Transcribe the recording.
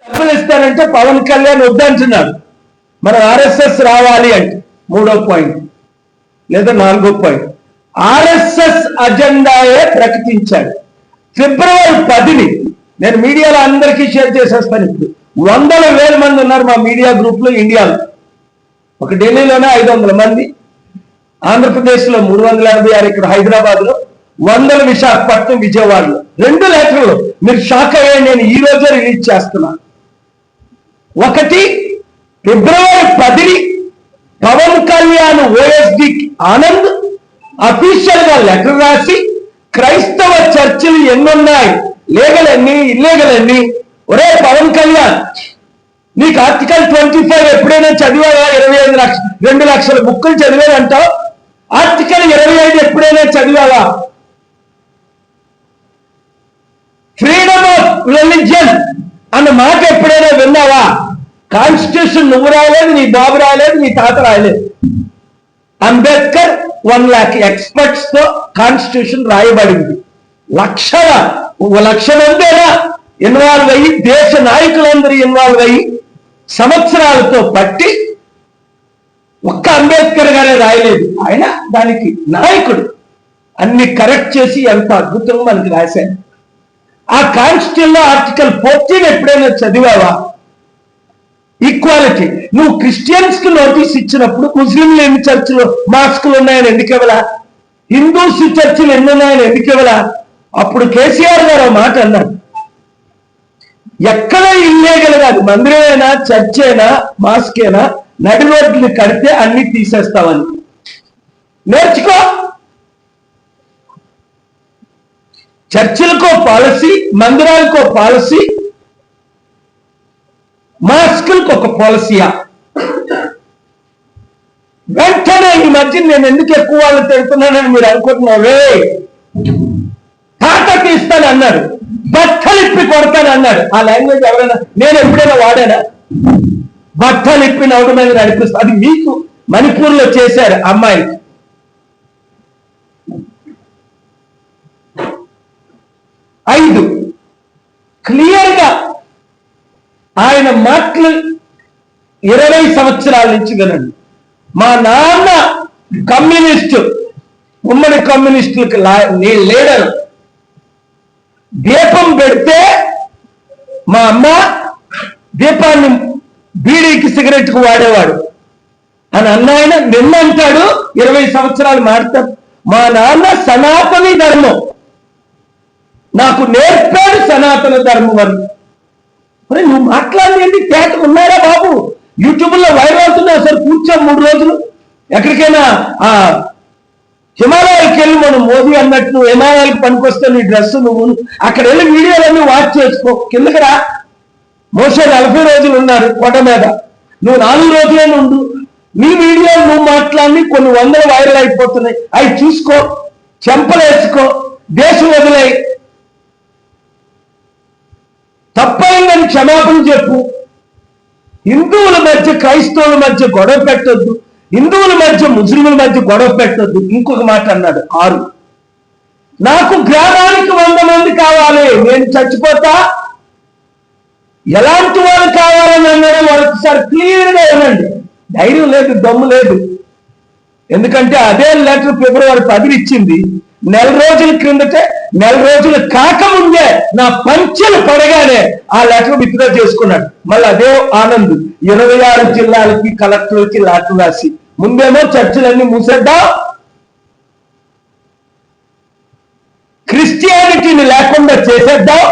డబ్బులు ఇస్తానంటే పవన్ కళ్యాణ్ వద్దంటున్నాడు. మనం ఆర్ఎస్ఎస్ రావాలి అంటే 3వ పాయింట్ లేదా 4వ పాయింట్ ఆర్ఎస్ఎస్ అజెండాయే ప్రకటించాడు. ఫిబ్రవరి 10ని నేను మీడియాలో అందరికీ షేర్ చేసేస్తాను. ఇప్పుడు 100,000 మంది ఉన్నారు మా మీడియా గ్రూప్ లో ఇండియాలో. ఒక ఢిల్లీలోనే 500 మంది, ఆంధ్రప్రదేశ్లో 386, ఇక్కడ హైదరాబాద్ లో 100 విశాఖపట్నం, విజయవాడలో 2 లెటర్లు. మీరు షాక్ అయ్యే నేను ఈ రోజే రిలీజ్ చేస్తున్నాను. ఒకటి ఫిబ్రవరి 10ని పవన్ కళ్యాణ్ ఓఎస్డి ఆనంద్ అఫీషియల్ గా లెటర్ రాసి క్రైస్తవ చర్చిలు ఎన్నున్నాయి, లీగల్ ఎన్ని, ఇల్లీగల్ ఎన్ని, ఒరే పవన్ కళ్యాణ్ నీకు ఆర్టికల్ 25 ఎప్పుడైనా చదివావా? 2 లక్షల బుక్కులు చదివేదంటావు. ఆర్టికల్ 25 ఎప్పుడైనా చదివావా? ఫ్రీడమ్ ఆఫ్ రిలీజియన్ అన్న మాట ఎప్పుడైనా విన్నావా? కాన్స్టిట్యూషన్ నువ్వు రాయలేదు, నీ బాబు రాయలేదు, నీ తాత రాయలేదు. అంబేద్కర్ 1 lakh ఎక్స్పర్ట్స్ తో కాన్స్టిట్యూషన్ రాయబడింది. లక్ష మందేనా ఇన్వాల్వ్ అయ్యి, దేశ నాయకులందరూ ఇన్వాల్వ్ అయ్యి సంవత్సరాలతో పట్టి ఒక్క అంబేద్కర్ గారే రాయలేదు. ఆయన దానికి నాయకుడు. అన్ని కరెక్ట్ చేసి ఎంత అద్భుతంగా మనకి రాశారు. ఆ కాన్స్టిట్యూషన్ లో ఆర్టికల్ 14 ఎప్పుడైనా చదివావా? ఈక్వాలిటీ. నువ్వు క్రిస్టియన్స్ కి నోటీస్ ఇచ్చినప్పుడు ముస్లింలు ఎన్ని చర్చిలు మాస్కులు ఉన్నాయని ఎందుకు ఇవ్వలా? హిందూస్ చర్చిలు ఎన్ని ఉన్నాయని ఎందుకు ఇవ్వలా? అప్పుడు కేసీఆర్ గారు ఆ మాట అన్నాడు, ఎక్కడ ఇల్లీగల్ కాదు, మందిరమైనా చర్చ్ అయినా మాస్క్ అయినా నడి రోడ్లు కడితే అన్ని తీసేస్తామని. నేర్చుకో. చర్చిలకో పాలసీ, మందిరాలకో పాలసీ, మాస్కులకు ఒక పాలసీయా? వెంటనే ఈ మధ్య నేను ఎందుకు ఎక్కువ వాళ్ళు తిడుతున్నానని మీరు అనుకుంటున్నావే, తాట తీస్తాను అన్నాడు, బట్టలు ఇప్పి కొడతాను అన్నాడు. ఆ లాంగ్వేజ్ ఎవరైనా నేను ఎప్పుడైనా వాడానా? బట్టలు ఇప్పి నవ్వు మీద నడిపిస్తా. అది మీకు మణిపూర్ లో చేశారు అమ్మాయికి. ఐదు క్లియర్ గా ఆయన మాటలు 20 సంవత్సరాల నుంచి వినండి. మా నాన్న కమ్యూనిస్టు, ఉమ్మడి కమ్యూనిస్టులకు లీడర్. దీపం పెడితే మా అమ్మ దీపాన్ని బీడీకి సిగరెట్కు వాడేవాడు అని అన్నాయన నిన్నంటాడు. 20 సంవత్సరాలు మాడతాడు. మా నాన్న సనాతని ధర్మం నాకు నేర్పాడు, సనాతన ధర్మం అని. మరి నువ్వు మాట్లాడేది తేట ఉన్నారా బాబు? యూట్యూబ్ లో వైరల్ అవుతున్నావు. అసలు కూర్చోం 3 రోజులు ఎక్కడికైనా ఆ హిమాలయాలకు వెళ్ళి, మనం మోదీ అన్నట్టు హిమాలయాలకు పనికొస్తే నీ డ్రెస్ నువ్వు అక్కడ వెళ్ళి వీడియోలన్నీ వాచ్ చేసుకో. కిందకి రా. మోసే 40 రోజులు ఉన్నారు కొండ మీద, నువ్వు 4 రోజులే ఉండు. నీ వీడియోలు నువ్వు మాట్లాడి కొన్ని 100 వైరల్ అయిపోతున్నాయి. అవి చూసుకో, చెంపలేసుకో, దేశం వదిలేయి. తప్పైందని క్షమాపణ చెప్పు. హిందువుల మధ్య క్రైస్తవుల మధ్య గొడవ పెట్టొద్దు, హిందువుల మధ్య ముస్లింల మధ్య గొడవ పెట్టొద్దు. ఇంకొక మాట అన్నాడు 6, నాకు గ్రామానికి 100 మంది కావాలి, నేను చచ్చిపోతా, ఎలాంటి వాళ్ళు కావాలని అన్నాడు. వాళ్ళకి సార్ క్లియర్ గా ఇవ్వండి. ధైర్యం లేదు, దమ్ము లేదు. ఎందుకంటే అదే లెటర్ ఫిబ్రవరి 10 ఇచ్చింది. 4 రోజుల క్రిందటే, 4 రోజులు కాకముందే నా పంచెలు పడగానే ఆ లెటర్ విత్డ్రా చేసుకున్నాడు. మళ్ళీ అదే ఆనంద్ 26 జిల్లాలకి కలెక్టర్లకి లెటర్ రాసి, ముందేమో చర్చిలన్నీ మూసేద్దాం, క్రిస్టియానిటీని లేకుండా చేసేద్దాం,